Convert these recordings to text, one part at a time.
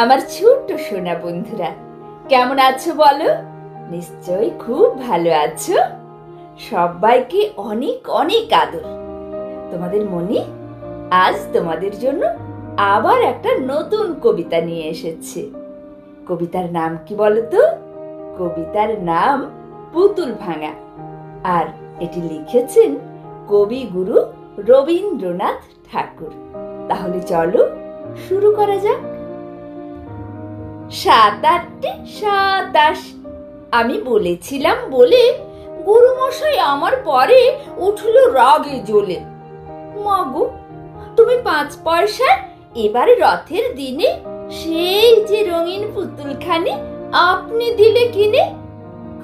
আমার ছোট্ট সোনা বন্ধুরা, কেমন আছো বলো? নিশ্চয়ই খুব ভালো আছো। সবাইকে অনেক অনেক আদর। তোমাদের মনি আজ তোমাদের জন্য আবার একটা নতুন কবিতা নিয়ে এসেছে। কবিতার নাম কি বলো তো? কবিতার নাম পুতুল ভাঙা। আর এটি লিখেছেন কবিগুরু রবীন্দ্রনাথ ঠাকুর। তাহলে চলো শুরু করা যাক। ৭ ৮ ২৭। আমি বলেছিলাম বলে গুরুমশাই আমার পরে উঠল রাগে জ্বলে। মাগো, তুমি ৫ পয়সার এবারে রথের দিনে সেই যে রঙিন পুতুলখানি আপনি দিলে কিনে।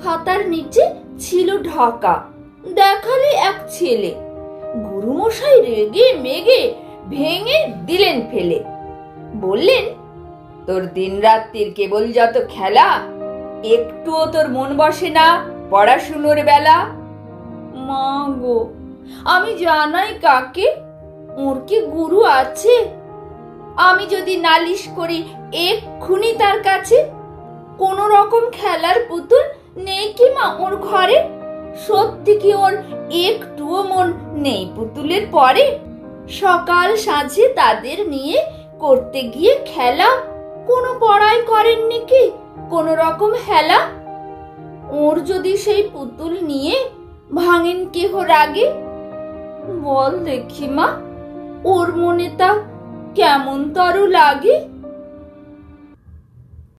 খাতার নিচে ছিল ঢাকা, দেখালে এক ছেলে। গুরুমশাই রেগে মেগে ভেঙে দিলেন ফেলে। বললেন, তোর দিন রাত্রির কেবল যত খেলা, একটুও তোর মন বসে না পড়াশুনোর বেলা। মা গো, আমি জানাই কাকে? ওর কি গুরু আছে? আমি যদি নালিশ করি এক্ষুনি তার কাছে। কোন রকম খেলার পুতুল নেই কি মা ওর ঘরে? সত্যি কি ওর একটুও মন নেই পুতুলের পরে? সকাল সাঁঝে তাদের নিয়ে করতে গিয়ে খেলা, কোনো পড়াই করেননি কি কোন রকম হেলা? ওর যদি সেই পুতুল নিয়ে ভাঙেন কেহ রাগে, বল দেখি মা, ওর মনে তা কেমন তর লাগে?